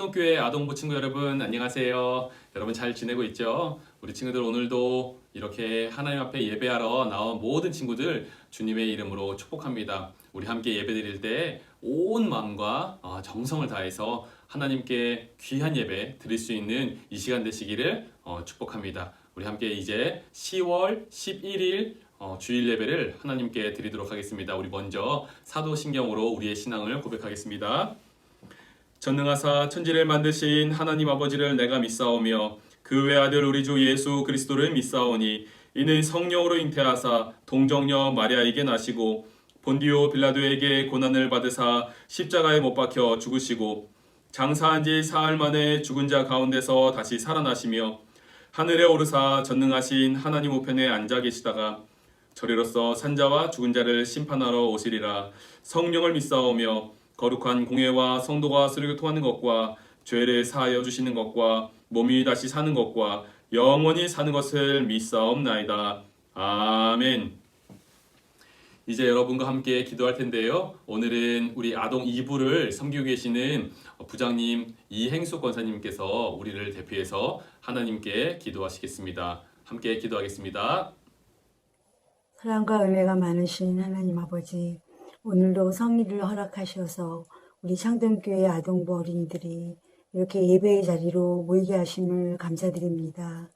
창동교회 아동부 친구 여러분 안녕하세요. 여러분 잘 지내고 있죠? 우리 친구들 오늘도 이렇게 하나님 앞에 예배하러 나온 모든 친구들 주님의 이름으로 축복합니다. 우리 함께 예배드릴 때 온 마음과 정성을 다해서 하나님께 귀한 예배 드릴 수 있는 이 시간 되시기를 축복합니다. 우리 함께 이제 10월 11일 주일 예배를 하나님께 드리도록 하겠습니다. 우리 먼저 사도신경으로 우리의 신앙을 고백하겠습니다. 전능하사 천지를 만드신 하나님 아버지를 내가 믿사오며 그 외아들 우리 주 예수 그리스도를 믿사오니 이는 성령으로 잉태하사 동정녀 마리아에게 나시고 본디오 빌라도에게 고난을 받으사 십자가에 못 박혀 죽으시고 장사한 지 사흘 만에 죽은 자 가운데서 다시 살아나시며 하늘에 오르사 전능하신 하나님 우편에 앉아 계시다가 저리로서 산자와 죽은 자를 심판하러 오시리라. 성령을 믿사오며 거룩한 공예와 성도가 서로 교통하는 것과 죄를 사하여 주시는 것과 몸이 다시 사는 것과 영원히 사는 것을 믿사옵나이다. 아멘. 이제 여러분과 함께 기도할 텐데요. 오늘은 우리 아동 2부를 섬기고 계시는 부장님 이행숙 권사님께서 우리를 대표해서 하나님께 기도하시겠습니다. 함께 기도하겠습니다. 사랑과 은혜가 많으신 하나님 아버지, 오늘도 성리를 허락하셔서 우리 창동교회 아동부 어린이들이 이렇게 예배의 자리로 모이게 하심을 감사드립니다.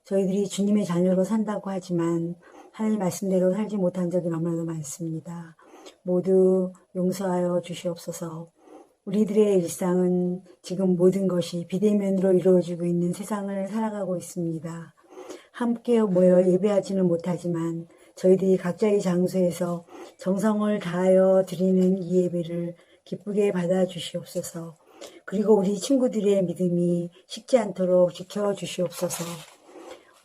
저희들이 주님의 자녀로 산다고 하지만 하나님 말씀대로 살지 못한 적이 너무나도 많습니다. 모두 용서하여 주시옵소서. 우리들의 일상은 지금 모든 것이 비대면으로 이루어지고 있는 세상을 살아가고 있습니다. 함께 모여 예배하지는 못하지만 저희들이 각자의 장소에서 정성을 다하여 드리는 이 예배를 기쁘게 받아주시옵소서. 그리고 우리 친구들의 믿음이 식지 않도록 지켜주시옵소서.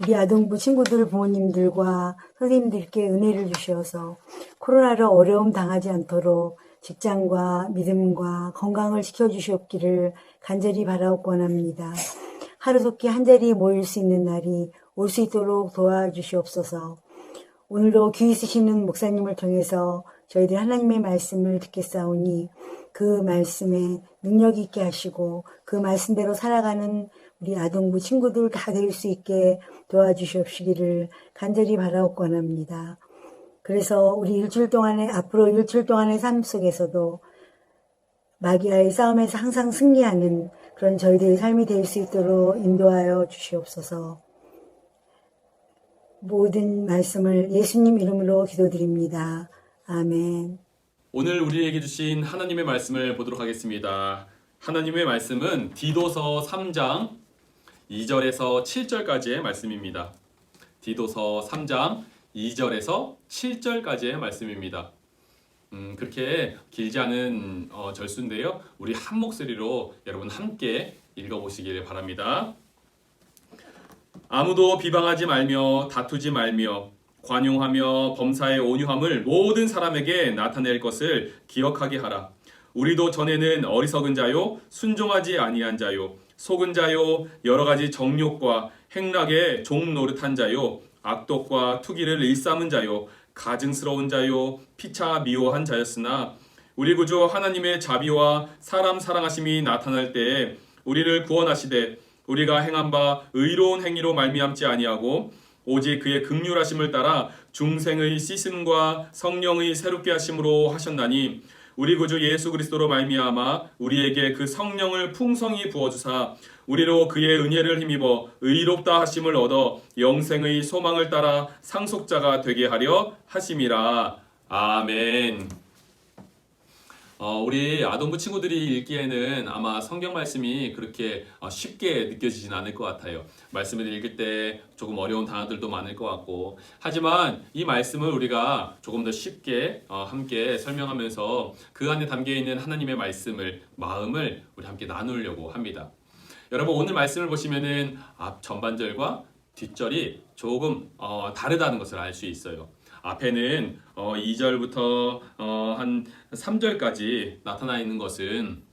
우리 아동부 친구들 부모님들과 선생님들께 은혜를 주셔서 코로나로 어려움 당하지 않도록 직장과 믿음과 건강을 지켜주시옵기를 간절히 바라옵고 원합니다. 하루속히 한자리에 모일 수 있는 날이 올 수 있도록 도와주시옵소서. 오늘도 귀 있으시는 목사님을 통해서 저희들 하나님의 말씀을 듣겠사오니 그 말씀에 능력 있게 하시고 그 말씀대로 살아가는 우리 아동부 친구들 다 될 수 있게 도와주시옵시기를 간절히 바라옵고 원합니다. 그래서 우리 앞으로 일주일 동안의 삶 속에서도 마귀와의 싸움에서 항상 승리하는 그런 저희들의 삶이 될 수 있도록 인도하여 주시옵소서. 모든 말씀을 예수님 이름으로 기도드립니다. 아멘. 오늘 우리에게 주신 하나님의 말씀을 보도록 하겠습니다. 하나님의 말씀은 디도서 3장 2절에서 7절까지의 말씀입니다. 디도서 3장 2절에서 7절까지의 말씀입니다. 그렇게 길지 않은 절수인데요. 우리 한 목소리로 여러분 함께 읽어보시길 바랍니다. 아무도 비방하지 말며 다투지 말며 관용하며 범사의 온유함을 모든 사람에게 나타낼 것을 기억하게 하라. 우리도 전에는 어리석은 자요 순종하지 아니한 자요 속은 자요 여러 가지 정욕과 행락에 종 노릇한 자요 악독과 투기를 일삼은 자요 가증스러운 자요 피차 미워한 자였으나 우리 구주 하나님의 자비와 사람 사랑하심이 나타날 때에 우리를 구원하시되 우리가 행한 바 의로운 행위로 말미암지 아니하고 오직 그의 긍휼하심을 따라 중생의 씻음과 성령의 새롭게 하심으로 하셨나니 우리 구주 예수 그리스도로 말미암아 우리에게 그 성령을 풍성히 부어주사 우리로 그의 은혜를 힘입어 의롭다 하심을 얻어 영생의 소망을 따라 상속자가 되게 하려 하심이라. 아멘. 우리 아동부 친구들이 읽기에는 아마 성경 말씀이 그렇게 쉽게 느껴지진 않을 것 같아요. 말씀을 읽을 때 조금 어려운 단어들도 많을 것 같고, 하지만 이 말씀을 우리가 조금 더 쉽게 함께 설명하면서 그 안에 담겨있는 하나님의 마음을 우리 함께 나누려고 합니다. 여러분, 오늘 말씀을 보시면은 앞 전반절과 뒷절이 조금 다르다는 것을 알 수 있어요. 앞에는 2절부터 한 3절까지 나타나 있는 것은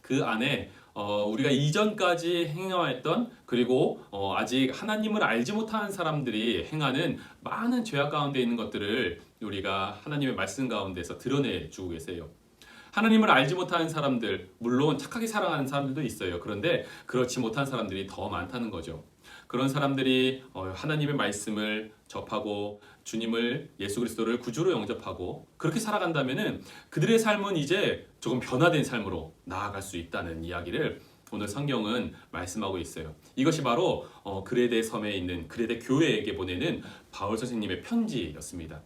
그 안에 우리가 이전까지 행하였던 그리고 아직 하나님을 알지 못하는 사람들이 행하는 많은 죄악 가운데 있는 것들을 우리가 하나님의 말씀 가운데서 드러내주고 계세요. 하나님을 알지 못하는 사람들, 물론 착하게 살아가는 사람들도 있어요. 그런데 그렇지 못한 사람들이 더 많다는 거죠. 그런 사람들이 하나님의 말씀을 접하고 주님을 예수 그리스도를 구주로 영접하고 그렇게 살아간다면은 그들의 삶은 이제 조금 변화된 삶으로 나아갈 수 있다는 이야기를 오늘 성경은 말씀하고 있어요. 이것이 바로 그레데 섬에 있는 그레데 교회에게 보내는 바울 선생님의 편지였습니다.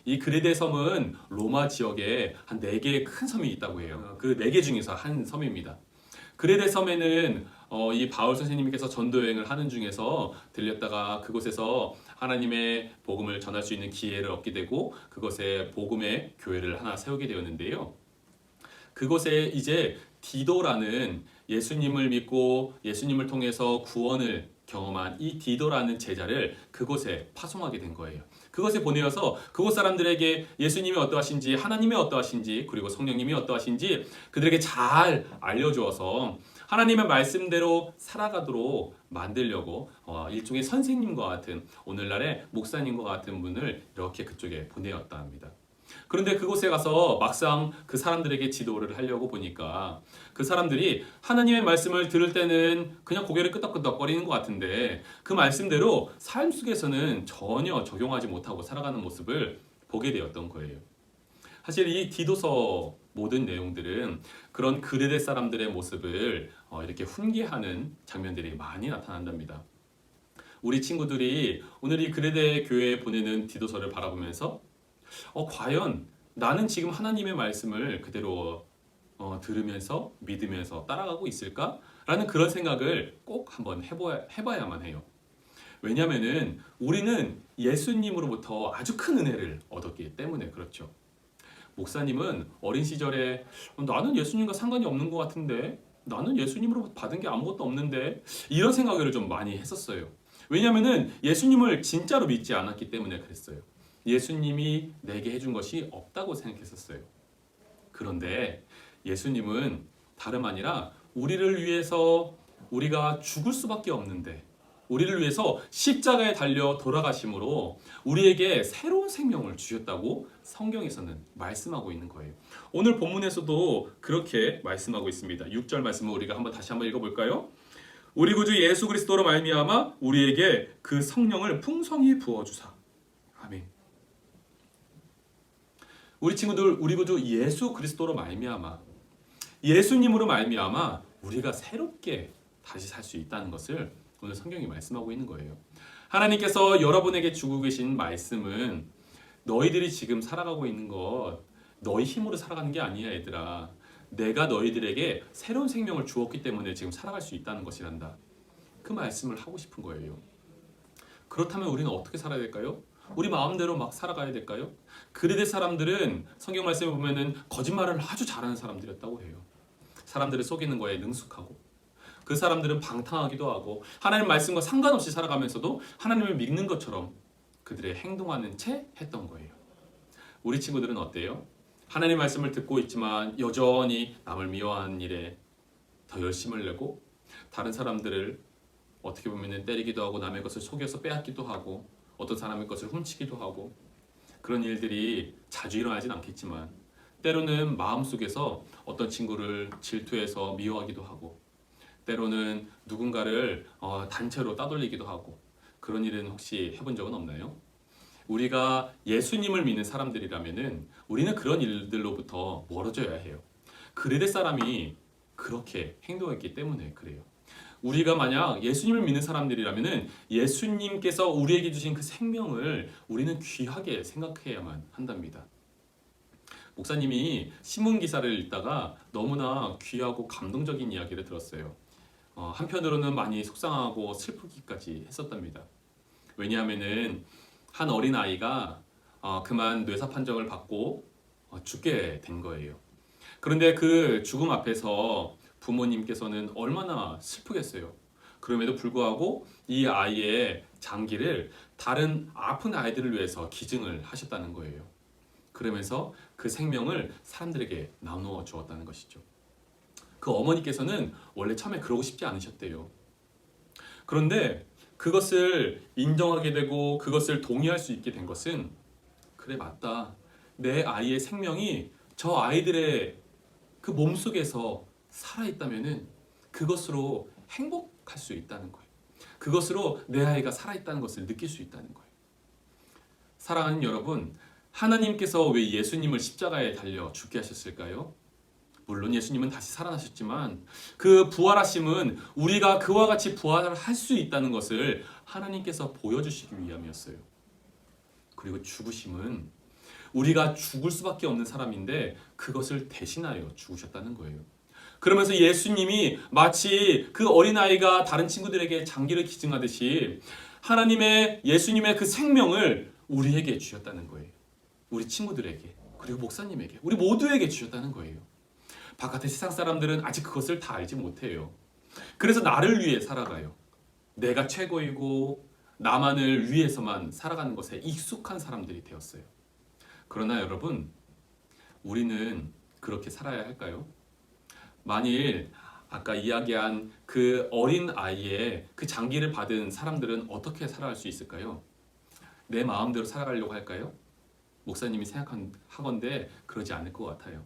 이 그레데 섬은 로마 지역에 한 4개의 큰 섬이 있다고 해요. 그 4개 중에서 한 섬입니다. 그레데 섬에는 이 바울 선생님께서 전도 여행을 하는 중에서 들렸다가 그곳에서 하나님의 복음을 전할 수 있는 기회를 얻게 되고 그곳에 복음의 교회를 하나 세우게 되었는데요. 그곳에 이제 디도라는 예수님을 믿고 예수님을 통해서 구원을 경험한 이 디도라는 제자를 그곳에 파송하게 된 거예요. 그것에 보내어서 그곳 사람들에게 예수님이 어떠하신지 하나님이 어떠하신지 그리고 성령님이 어떠하신지 그들에게 잘 알려주어서 하나님의 말씀대로 살아가도록 만들려고 일종의 선생님과 같은 오늘날의 목사님과 같은 분을 이렇게 그쪽에 보내었다 합니다. 그런데 그곳에 가서 막상 그 사람들에게 지도를 하려고 보니까 그 사람들이 하나님의 말씀을 들을 때는 그냥 고개를 끄덕끄덕거리는 것 같은데 그 말씀대로 삶 속에서는 전혀 적용하지 못하고 살아가는 모습을 보게 되었던 거예요. 사실 이 디도서 모든 내용들은 그런 그레데 사람들의 모습을 이렇게 훈계하는 장면들이 많이 나타난답니다. 우리 친구들이 오늘 이 그레데 교회에 보내는 디도서를 바라보면서 과연 나는 지금 하나님의 말씀을 그대로 들으면서 믿으면서 따라가고 있을까? 라는 그런 생각을 꼭 한번 해봐야만 해요. 왜냐하면 우리는 예수님으로부터 아주 큰 은혜를 얻었기 때문에 그렇죠. 목사님은 어린 시절에 나는 예수님과 상관이 없는 것 같은데 나는 예수님으로부터 받은 게 아무것도 없는데 이런 생각을 좀 많이 했었어요. 왜냐하면 예수님을 진짜로 믿지 않았기 때문에 그랬어요. 예수님이 내게 해준 것이 없다고 생각했었어요. 그런데 예수님은 다름 아니라 우리를 위해서 우리가 죽을 수밖에 없는데 우리를 위해서 십자가에 달려 돌아가심으로 우리에게 새로운 생명을 주셨다고 성경에서는 말씀하고 있는 거예요. 오늘 본문에서도 그렇게 말씀하고 있습니다. 6절 말씀을 우리가 다시 한번 읽어볼까요? 우리 구주 예수 그리스도로 말미암아 우리에게 그 성령을 풍성히 부어주사. 아멘. 우리 친구들, 우리 구주 예수 그리스도로 말미암아 예수님으로 말미암아 우리가 새롭게 다시 살 수 있다는 것을 오늘 성경이 말씀하고 있는 거예요. 하나님께서 여러분에게 주고 계신 말씀은 너희들이 지금 살아가고 있는 것 너희 힘으로 살아가는 게 아니야 얘들아. 내가 너희들에게 새로운 생명을 주었기 때문에 지금 살아갈 수 있다는 것이란다. 그 말씀을 하고 싶은 거예요. 그렇다면 우리는 어떻게 살아야 될까요? 우리 마음대로 막 살아가야 될까요? 그레데 사람들은 성경 말씀에 보면은 거짓말을 아주 잘하는 사람들이었다고 해요. 사람들을 속이는 거에 능숙하고 그 사람들은 방탕하기도 하고 하나님 말씀과 상관없이 살아가면서도 하나님을 믿는 것처럼 그들의 행동하는 채 했던 거예요. 우리 친구들은 어때요? 하나님 말씀을 듣고 있지만 여전히 남을 미워하는 일에 더 열심을 내고 다른 사람들을 어떻게 보면 때리기도 하고 남의 것을 속여서 빼앗기도 하고 어떤 사람의 것을 훔치기도 하고 그런 일들이 자주 일어나진 않겠지만 때로는 마음속에서 어떤 친구를 질투해서 미워하기도 하고 때로는 누군가를 단체로 따돌리기도 하고 그런 일은 혹시 해본 적은 없나요? 우리가 예수님을 믿는 사람들이라면은 우리는 그런 일들로부터 멀어져야 해요. 그레데 사람이 그렇게 행동했기 때문에 그래요. 우리가 만약 예수님을 믿는 사람들이라면은 예수님께서 우리에게 주신 그 생명을 우리는 귀하게 생각해야만 한답니다. 목사님이 신문 기사를 읽다가 너무나 귀하고 감동적인 이야기를 들었어요. 한편으로는 많이 속상하고 슬프기까지 했었답니다. 왜냐하면은 한 어린 아이가 그만 뇌사 판정을 받고 죽게 된 거예요. 그런데 그 죽음 앞에서 부모님께서는 얼마나 슬프겠어요. 그럼에도 불구하고 이 아이의 장기를 다른 아픈 아이들을 위해서 기증을 하셨다는 거예요. 그러면서 그 생명을 사람들에게 나누어 주었다는 것이죠. 그 어머니께서는 원래 처음에 그러고 싶지 않으셨대요. 그런데 그것을 인정하게 되고 그것을 동의할 수 있게 된 것은 그래 맞다. 내 아이의 생명이 저 아이들의 그 몸속에서 살아있다면은 그것으로 행복할 수 있다는 거예요. 그것으로 내 아이가 살아있다는 것을 느낄 수 있다는 거예요. 사랑하는 여러분, 하나님께서 왜 예수님을 십자가에 달려 죽게 하셨을까요? 물론 예수님은 다시 살아나셨지만 그 부활하심은 우리가 그와 같이 부활을 할 수 있다는 것을 하나님께서 보여주시기 위함이었어요. 그리고 죽으심은 우리가 죽을 수밖에 없는 사람인데 그것을 대신하여 죽으셨다는 거예요. 그러면서 예수님이 마치 그 어린아이가 다른 친구들에게 장기를 기증하듯이 하나님의 예수님의 그 생명을 우리에게 주셨다는 거예요. 우리 친구들에게, 그리고 목사님에게, 우리 모두에게 주셨다는 거예요. 바깥의 세상 사람들은 아직 그것을 다 알지 못해요. 그래서 나를 위해 살아가요. 내가 최고이고 나만을 위해서만 살아가는 것에 익숙한 사람들이 되었어요. 그러나 여러분, 우리는 그렇게 살아야 할까요? 만일 아까 이야기한 그 어린 아이의 그 장기를 받은 사람들은 어떻게 살아갈 수 있을까요? 내 마음대로 살아가려고 할까요? 목사님이 생각하건대 그러지 않을 것 같아요.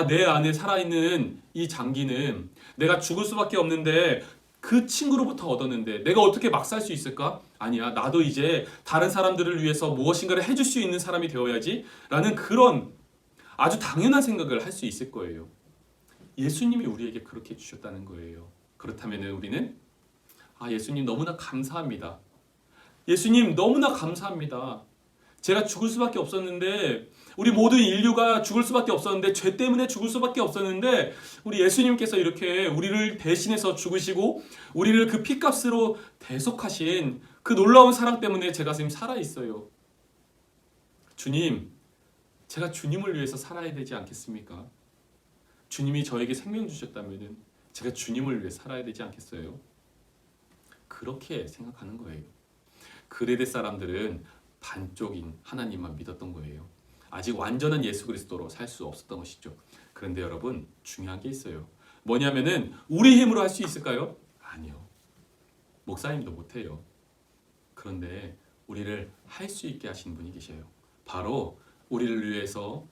내 안에 살아있는 이 장기는 내가 죽을 수밖에 없는데 그 친구로부터 얻었는데 내가 어떻게 막 살 수 있을까? 아니야, 나도 이제 다른 사람들을 위해서 무엇인가를 해줄 수 있는 사람이 되어야지 라는 그런 아주 당연한 생각을 할 수 있을 거예요. 예수님이 우리에게 그렇게 주셨다는 거예요. 그렇다면 우리는 예수님 너무나 감사합니다. 예수님 너무나 감사합니다. 제가 죽을 수밖에 없었는데, 우리 모든 인류가 죽을 수밖에 없었는데, 죄 때문에 죽을 수밖에 없었는데 우리 예수님께서 이렇게 우리를 대신해서 죽으시고 우리를 그 피값으로 대속하신 그 놀라운 사랑 때문에 제가 지금 살아있어요. 주님, 제가 주님을 위해서 살아야 되지 않겠습니까? 주님이 저에게 생명 주셨다면 제가 주님을 위해 살아야 되지 않겠어요? 그렇게 생각하는 거예요. 그레데 사람들은 반쪽인 하나님만 믿었던 거예요. 아직 완전한 예수 그리스도로 살 수 없었던 것이죠. 그런데 여러분, 중요한 게 있어요. 뭐냐면은 우리 힘으로 할 수 있을까요? 아니요. 목사님도 못해요. 그런데 우리를 할 수 있게 하신 분이 계셔요. 바로 우리를 위해서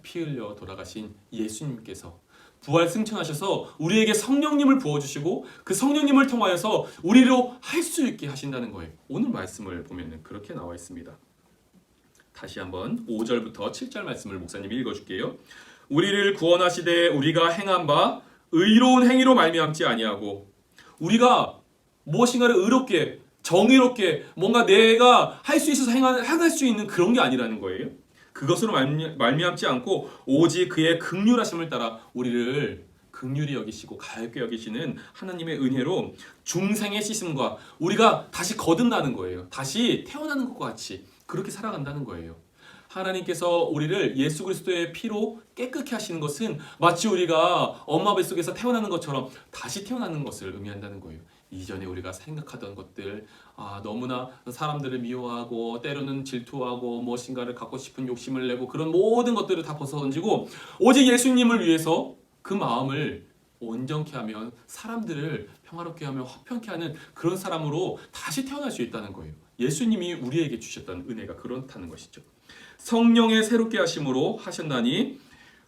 피 흘려 돌아가신 예수님께서 부활 승천하셔서 우리에게 성령님을 부어주시고 그 성령님을 통하여서 우리로 할 수 있게 하신다는 거예요. 오늘 말씀을 보면 그렇게 나와 있습니다. 다시 한번 5절부터 7절 말씀을 목사님이 읽어줄게요. 우리를 구원하시되 우리가 행한 바 의로운 행위로 말미암지 아니하고, 우리가 무엇인가를 의롭게 정의롭게 뭔가 내가 할 수 있어서 행할 수 있는 그런 게 아니라는 거예요. 그것으로 말미암지 않고 오직 그의 긍휼하심을 따라 우리를 긍휼히 여기시고 가볍게 여기시는 하나님의 은혜로 중생의 씻음과 우리가 다시 거듭나는 거예요. 다시 태어나는 것과 같이 그렇게 살아간다는 거예요. 하나님께서 우리를 예수 그리스도의 피로 깨끗게 하시는 것은 마치 우리가 엄마 뱃속에서 태어나는 것처럼 다시 태어나는 것을 의미한다는 거예요. 이전에 우리가 생각하던 것들, 너무나 사람들을 미워하고 때로는 질투하고 무엇인가를 갖고 싶은 욕심을 내고 그런 모든 것들을 다 벗어던지고 오직 예수님을 위해서 그 마음을 온전케 하면 사람들을 평화롭게 하며 화평케 하는 그런 사람으로 다시 태어날 수 있다는 거예요. 예수님이 우리에게 주셨던 은혜가 그렇다는 것이죠. 성령의 새롭게 하심으로 하셨나니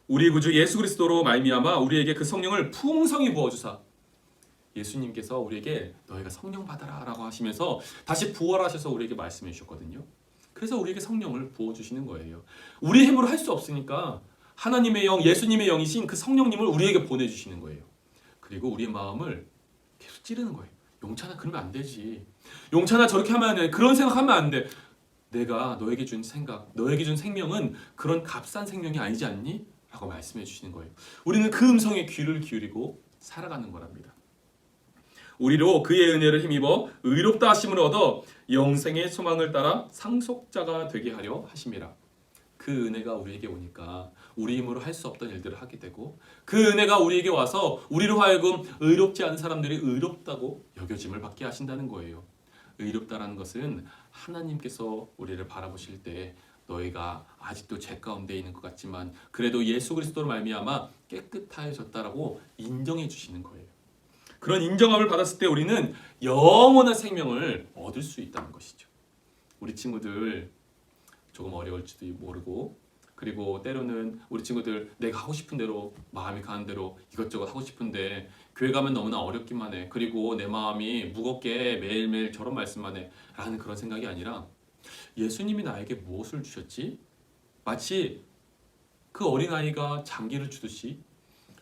우리 구주 예수 그리스도로 말미암아 우리에게 그 성령을 풍성히 부어주사, 예수님께서 우리에게 너희가 성령 받아라 라고 하시면서 다시 부활하셔서 우리에게 말씀해 주셨거든요. 그래서 우리에게 성령을 부어주시는 거예요. 우리 힘으로 할 수 없으니까 하나님의 영, 예수님의 영이신 그 성령님을 우리에게 보내주시는 거예요. 그리고 우리의 마음을 계속 찌르는 거예요. 용찬아, 그러면 안 되지. 용찬아, 저렇게 하면 안 돼. 그런 생각하면 안 돼. 내가 너에게 준 생각, 너에게 준 생명은 그런 값싼 생명이 아니지 않니? 라고 말씀해 주시는 거예요. 우리는 그 음성에 귀를 기울이고 살아가는 거랍니다. 우리로 그의 은혜를 힘입어 의롭다 하심을 얻어 영생의 소망을 따라 상속자가 되게 하려 하심이라. 그 은혜가 우리에게 오니까 우리 힘으로 할 수 없던 일들을 하게 되고, 그 은혜가 우리에게 와서 우리로 하여금 의롭지 않은 사람들이 의롭다고 여겨짐을 받게 하신다는 거예요. 의롭다라는 것은 하나님께서 우리를 바라보실 때 너희가 아직도 죄 가운데 있는 것 같지만 그래도 예수 그리스도로 말미암아 깨끗하여졌다라고 인정해 주시는 거예요. 그런 인정함을 받았을 때 우리는 영원한 생명을 얻을 수 있다는 것이죠. 우리 친구들 조금 어려울지도 모르고 그리고 때로는 우리 친구들 내가 하고 싶은 대로 마음이 가는 대로 이것저것 하고 싶은데 교회 가면 너무나 어렵기만 해. 그리고 내 마음이 무겁게 매일매일 저런 말씀만 해. 라는 그런 생각이 아니라 예수님이 나에게 무엇을 주셨지? 마치 그 어린아이가 장기를 주듯이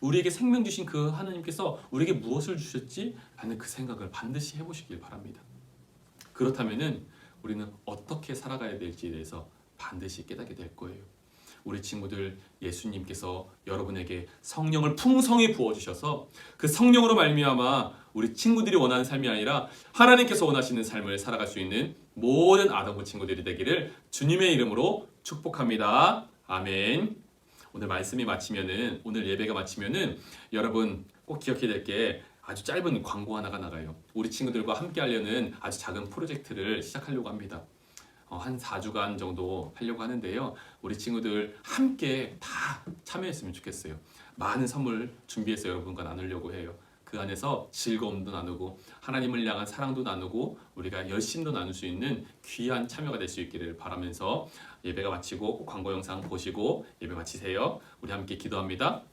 우리에게 생명 주신 그 하나님께서 우리에게 무엇을 주셨지? 라는 그 생각을 반드시 해보시길 바랍니다. 그렇다면은 우리는 어떻게 살아가야 될지에 대해서 반드시 깨닫게 될 거예요. 우리 친구들, 예수님께서 여러분에게 성령을 풍성히 부어주셔서 그 성령으로 말미암아 우리 친구들이 원하는 삶이 아니라 하나님께서 원하시는 삶을 살아갈 수 있는 모든 아동부 친구들이 되기를 주님의 이름으로 축복합니다. 아멘. 오늘 말씀이 마치면은, 오늘 예배가 마치면은 여러분 꼭 기억해야 될 게 아주 짧은 광고 하나가 나가요. 우리 친구들과 함께 하려는 아주 작은 프로젝트를 시작하려고 합니다. 한 4주간 정도 하려고 하는데요. 우리 친구들 함께 다 참여했으면 좋겠어요. 많은 선물 준비해서 여러분과 나누려고 해요. 그 안에서 즐거움도 나누고 하나님을 향한 사랑도 나누고 우리가 열심도 나눌 수 있는 귀한 참여가 될 수 있기를 바라면서 예배가 마치고 꼭 광고 영상 보시고 예배 마치세요. 우리 함께 기도합니다.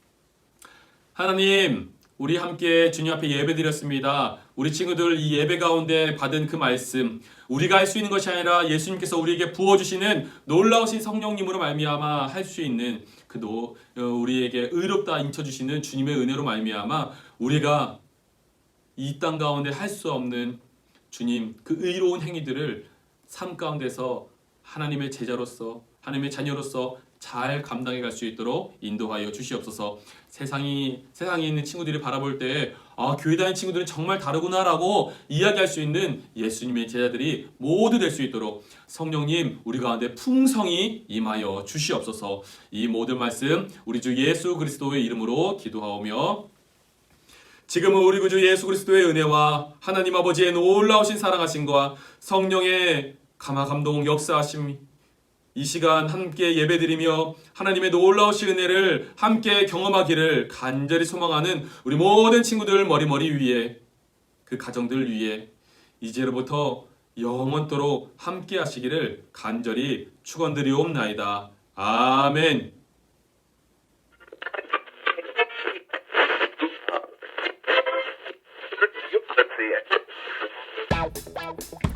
하나님, 우리 함께 주님 앞에 예배 드렸습니다. 우리 친구들 이 예배 가운데 받은 그 말씀, 우리가 할 수 있는 것이 아니라 예수님께서 우리에게 부어주시는 놀라우신 성령님으로 말미암아 할 수 있는 우리에게 의롭다 인쳐주시는 주님의 은혜로 말미암아 우리가 이 땅 가운데 할 수 없는 주님 그 의로운 행위들을 삶 가운데서 하나님의 제자로서 하나님의 자녀로서 잘 감당해 갈 수 있도록 인도하여 주시옵소서. 세상에 있는 친구들이 바라볼 때 교회 다니는 친구들은 정말 다르구나라고 이야기할 수 있는 예수님의 제자들이 모두 될 수 있도록 성령님 우리 가운데 풍성히 임하여 주시옵소서. 이 모든 말씀 우리 주 예수 그리스도의 이름으로 기도하오며 지금은 우리 구주 예수 그리스도의 은혜와 하나님 아버지의 놀라우신 사랑하심과 성령의 감화 감동 역사하심 이 시간 함께 예배드리며 하나님의 놀라우신 은혜를 함께 경험하기를 간절히 소망하는 우리 모든 친구들 머리 위에 그 가정들 위에 이제로부터 영원토록 함께 하시기를 간절히 축원드리옵나이다. 아멘. Let's see it.